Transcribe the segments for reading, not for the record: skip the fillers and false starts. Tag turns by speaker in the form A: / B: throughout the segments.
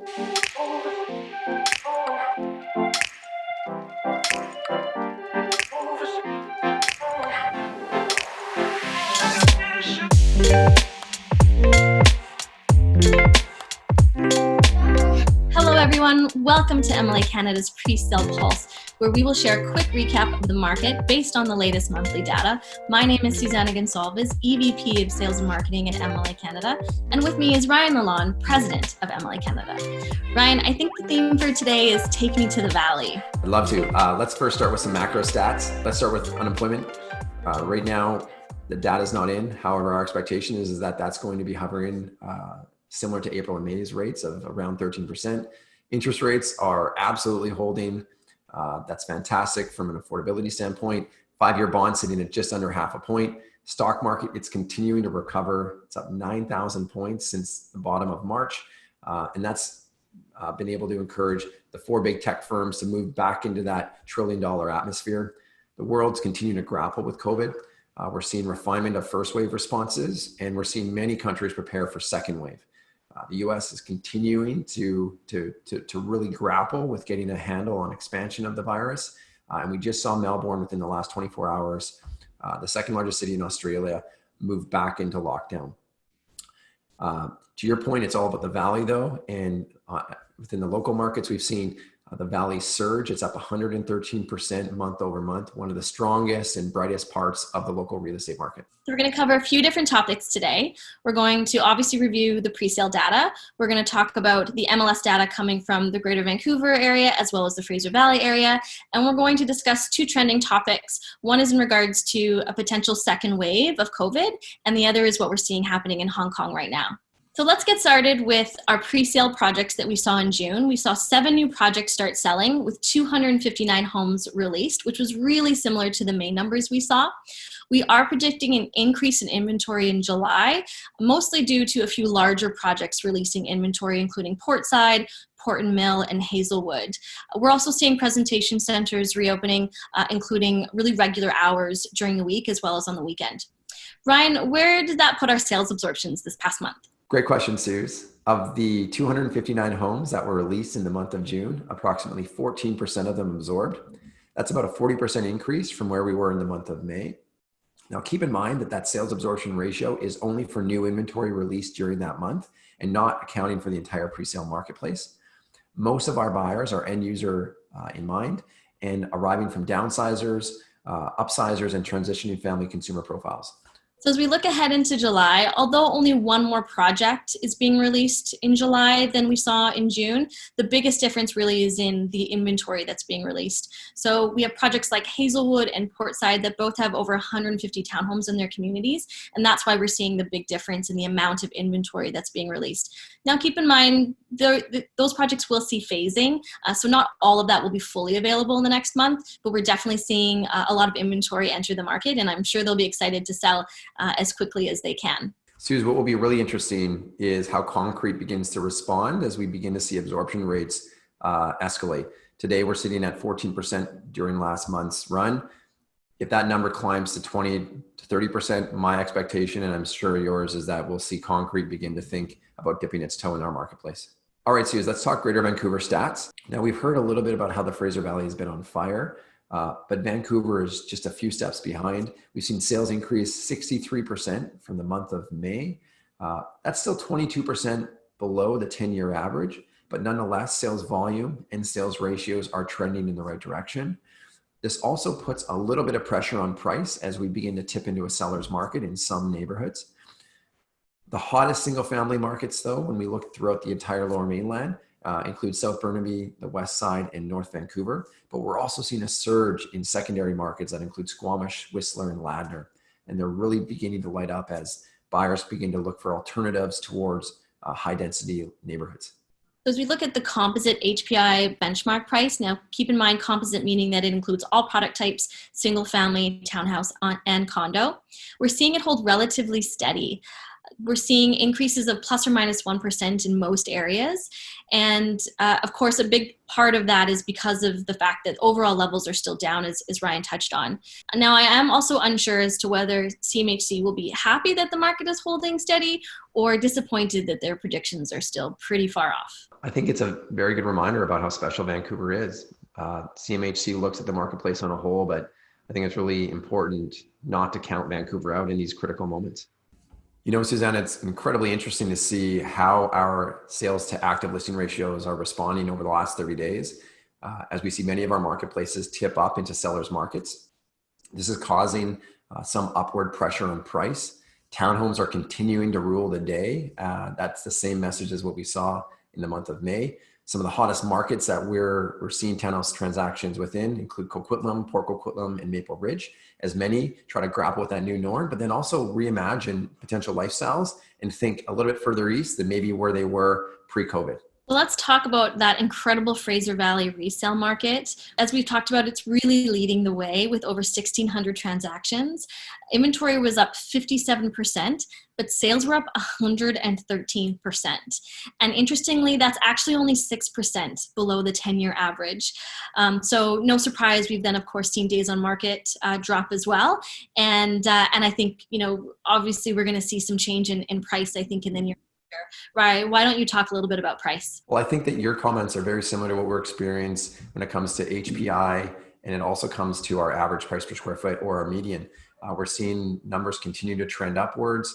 A: Hello everyone, welcome to MLA Canada's Presale Pulse, where we will share a quick recap of the market based on the latest monthly data. My name is Suzana Goncalves, EVP of Sales and Marketing at MLA Canada, and with me is Ryan Lalonde, President of MLA Canada. Ryan, I think the theme for today is Take Me to the Valley.
B: I'd love to. Let's first start with some macro stats. Let's start with unemployment. Right now, the data is not in. However, our expectation is that that's going to be hovering similar to April and May's rates of around 13%. Interest rates are absolutely holding. That's fantastic from an affordability standpoint. 5-year bond sitting at just under half a point. Stock market, it's continuing to recover. It's up 9,000 points since the bottom of March. And that's been able to encourage the 4 big tech firms to move back into that trillion-dollar atmosphere. The world's continuing to grapple with COVID. We're seeing refinement of first wave responses, and we're seeing many countries prepare for second wave. The US is continuing to really grapple with getting a handle on expansion of the virus. And we just saw Melbourne within the last 24 hours, the second largest city in Australia, move back into lockdown. To your point, it's all about the Valley though. And within the local markets, we've seen the Valley surge. It's up 113% month over month, one of the strongest and brightest parts of the local real estate market.
A: So we're going to cover a few different topics today. We're going to obviously review the pre-sale data. We're going to talk about the MLS data coming from the greater Vancouver area as well as the Fraser Valley area. And we're going to discuss 2 trending topics. One is in regards to a potential second wave of COVID, and the other is what we're seeing happening in Hong Kong right now. So let's get started with our pre-sale projects that we saw in June. We saw 7 new projects start selling with 259 homes released, which was really similar to the May numbers we saw. We are predicting an increase in inventory in July, mostly due to a few larger projects releasing inventory, including Portside, Port and Mill, and Hazelwood. We're also seeing presentation centers reopening, including really regular hours during the week as well as on the weekend. Ryan, where did that put our sales absorptions this past month?
B: Great question, Suze. Of the 259 homes that were released in the month of June, approximately 14% of them absorbed. That's about a 40% increase from where we were in the month of May. Now, keep in mind that sales absorption ratio is only for new inventory released during that month and not accounting for the entire pre-sale marketplace. Most of our buyers are end user in mind and arriving from downsizers, upsizers, and transitioning family consumer profiles.
A: So as we look ahead into July, although only 1 more project is being released in July than we saw in June, the biggest difference really is in the inventory that's being released. So we have projects like Hazelwood and Portside that both have over 150 townhomes in their communities, and that's why we're seeing the big difference in the amount of inventory that's being released. Now keep in mind, those projects will see phasing, so not all of that will be fully available in the next month, but we're definitely seeing a lot of inventory enter the market, and I'm sure they'll be excited to sell as quickly as they can.
B: Suze, what will be really interesting is how concrete begins to respond as we begin to see absorption rates escalate. Today, we're sitting at 14% during last month's run. If that number climbs to 20 to 30%, my expectation, and I'm sure yours, is that we'll see concrete begin to think about dipping its toe in our marketplace. All right, Suze, let's talk Greater Vancouver stats. Now, we've heard a little bit about how the Fraser Valley has been on fire. But Vancouver is just a few steps behind. We've seen sales increase 63% from the month of May. That's still 22% below the 10-year average, but nonetheless, sales volume and sales ratios are trending in the right direction. This also puts a little bit of pressure on price as we begin to tip into a seller's market in some neighborhoods. The hottest single-family markets, though, when we look throughout the entire Lower Mainland, include South Burnaby, the West Side, and North Vancouver. But we're also seeing a surge in secondary markets that include Squamish, Whistler, and Ladner. And they're really beginning to light up as buyers begin to look for alternatives towards high-density neighborhoods.
A: As we look at the composite HPI benchmark price, now keep in mind composite meaning that it includes all product types, single family, townhouse, and condo. We're seeing it hold relatively steady. we're seeing increases of plus or minus 1% in most areas. And of course, a big part of that is because of the fact that overall levels are still down, as Ryan touched on. Now, I am also unsure as to whether CMHC will be happy that the market is holding steady or disappointed that their predictions are still pretty far off.
B: I think it's a very good reminder about how special Vancouver is. CMHC looks at the marketplace on a whole, but I think it's really important not to count Vancouver out in these critical moments. You know, Suzanne, it's incredibly interesting to see how our sales to active listing ratios are responding over the last 30 days. As we see many of our marketplaces tip up into sellers markets. This is causing some upward pressure on price. Townhomes are continuing to rule the day. That's the same message as what we saw in the month of May. Some of the hottest markets that we're seeing townhouse transactions within include Coquitlam, Port Coquitlam, and Maple Ridge, as many try to grapple with that new norm, but then also reimagine potential lifestyles and think a little bit further east than maybe where they were pre-COVID.
A: Well, let's talk about that incredible Fraser Valley resale market. As we've talked about, it's really leading the way with over 1,600 transactions. Inventory was up 57%, but sales were up 113%. And interestingly, that's actually only 6% below the 10-year average. So no surprise, we've then, of course, seen days on market drop as well. And I think, you know, obviously we're going to see some change in price, I think, in the near future. Right. Why don't you talk a little bit about price?
B: Well, I think that your comments are very similar to what we're experiencing when it comes to HPI, and it also comes to our average price per square foot or our median. We're seeing numbers continue to trend upwards.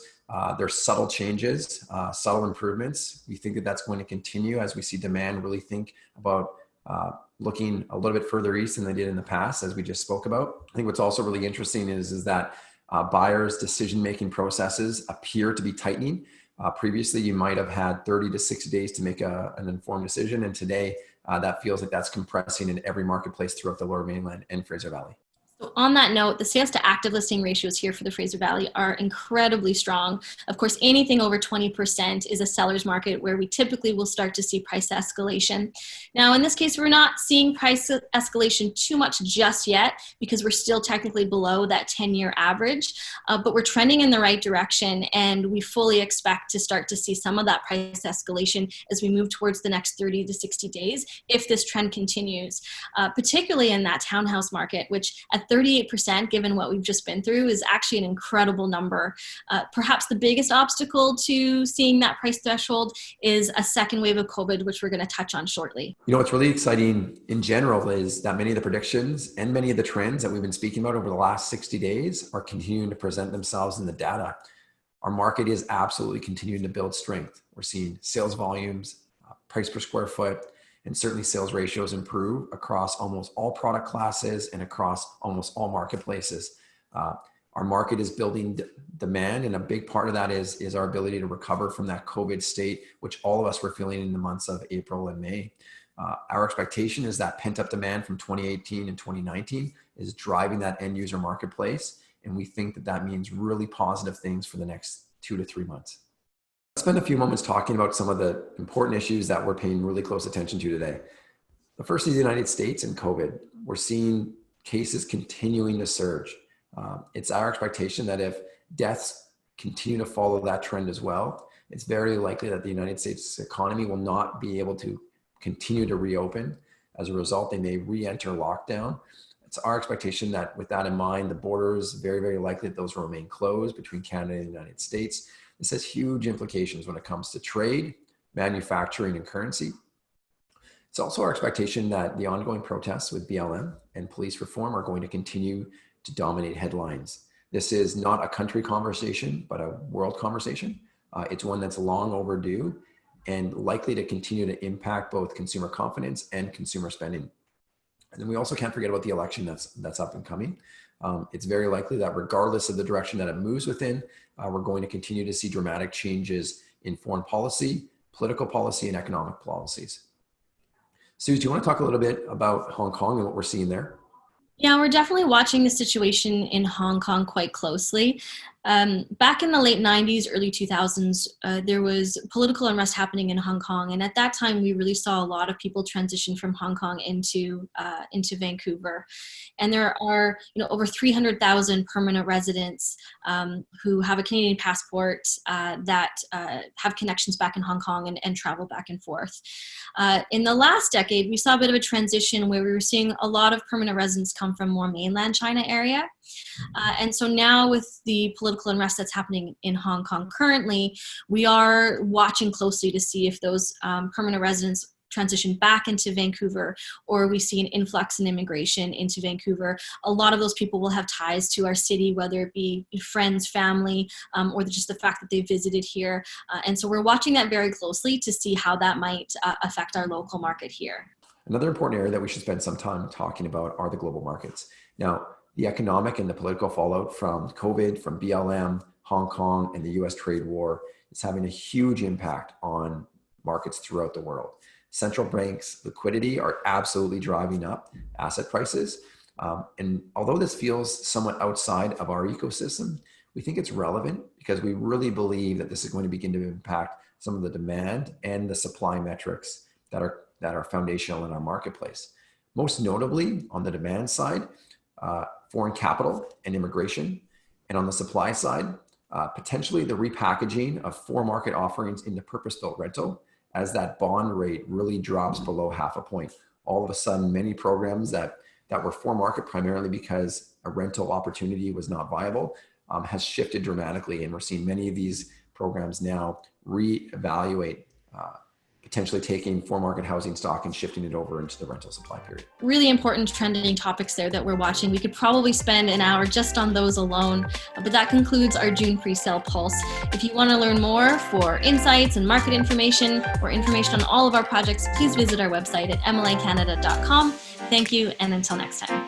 B: There's subtle changes, subtle improvements. We think that that's going to continue as we see demand really think about looking a little bit further east than they did in the past, as we just spoke about. I think what's also really interesting is that buyers' decision-making processes appear to be tightening. Previously, you might have had 30 to 60 days to make an informed decision. And today, that feels like that's compressing in every marketplace throughout the Lower Mainland and Fraser Valley.
A: So on that note, the sales to active listing ratios here for the Fraser Valley are incredibly strong. Of course, anything over 20% is a seller's market where we typically will start to see price escalation. Now, in this case, we're not seeing price escalation too much just yet because we're still technically below that 10-year average, but we're trending in the right direction, and we fully expect to start to see some of that price escalation as we move towards the next 30 to 60 days if this trend continues, particularly in that townhouse market, which at 38%, given what we've just been through, is actually an incredible number. Perhaps the biggest obstacle to seeing that price threshold is a second wave of COVID, which we're going to touch on shortly.
B: You know, what's really exciting in general is that many of the predictions and many of the trends that we've been speaking about over the last 60 days are continuing to present themselves in the data. Our market is absolutely continuing to build strength. We're seeing sales volumes, price per square foot, and certainly sales ratios improve across almost all product classes and across almost all marketplaces. Our market is building demand, and a big part of that is our ability to recover from that COVID state, which all of us were feeling in the months of April and May. Our expectation is that pent-up demand from 2018 and 2019 is driving that end user marketplace, and we think that that means really positive things for the next 2 to 3 months. Let's spend a few moments talking about some of the important issues that we're paying really close attention to today. The first is the United States and COVID. We're seeing cases continuing to surge. It's our expectation that if deaths continue to follow that trend as well, it's very likely that the United States economy will not be able to continue to reopen. As a result, they may re-enter lockdown. It's our expectation that with that in mind, the borders, very, very likely that those will remain closed between Canada and the United States. This has huge implications when it comes to trade, manufacturing, and currency. It's also our expectation that the ongoing protests with BLM and police reform are going to continue to dominate headlines. This is not a country conversation, but a world conversation. It's one that's long overdue and likely to continue to impact both consumer confidence and consumer spending. And then we also can't forget about the election that's up and coming. It's very likely that regardless of the direction that it moves within, we're going to continue to see dramatic changes in foreign policy, political policy, and economic policies. Suze, do you want to talk a little bit about Hong Kong and what we're seeing there?
A: Yeah, we're definitely watching the situation in Hong Kong quite closely. Back in the late 90s, early 2000s, there was political unrest happening in Hong Kong. And at that time, we really saw a lot of people transition from Hong Kong into Vancouver. And there are over 300,000 permanent residents who have a Canadian passport that have connections back in Hong Kong and travel back and forth. In the last decade, we saw a bit of a transition where we were seeing a lot of permanent residents come from more mainland China area. And so now with the political unrest that's happening in Hong Kong currently, we are watching closely to see if those permanent residents transition back into Vancouver, or we see an influx in immigration into Vancouver. A lot of those people will have ties to our city, whether it be friends, family, or just the fact that they visited here. And so we're watching that very closely to see how that might affect our local market here.
B: Another important area that we should spend some time talking about are the global markets. Now, the economic and the political fallout from COVID, from BLM, Hong Kong, and the US trade war is having a huge impact on markets throughout the world. Central banks' liquidity are absolutely driving up asset prices. And although this feels somewhat outside of our ecosystem, we think it's relevant because we really believe that this is going to begin to impact some of the demand and the supply metrics that are foundational in our marketplace. Most notably on the demand side, foreign capital and immigration, and on the supply side, potentially the repackaging of for-market offerings into purpose-built rental as that bond rate really drops below 0.5 point. All of a sudden, many programs that were for-market primarily because a rental opportunity was not viable has shifted dramatically, and we're seeing many of these programs now reevaluate potentially taking for-market housing stock and shifting it over into the rental supply period.
A: Really important trending topics there that we're watching. We could probably spend an hour just on those alone, but that concludes our June Presale Pulse. If you want to learn more for insights and market information or information on all of our projects, please visit our website at mlacanada.com. Thank you, and until next time.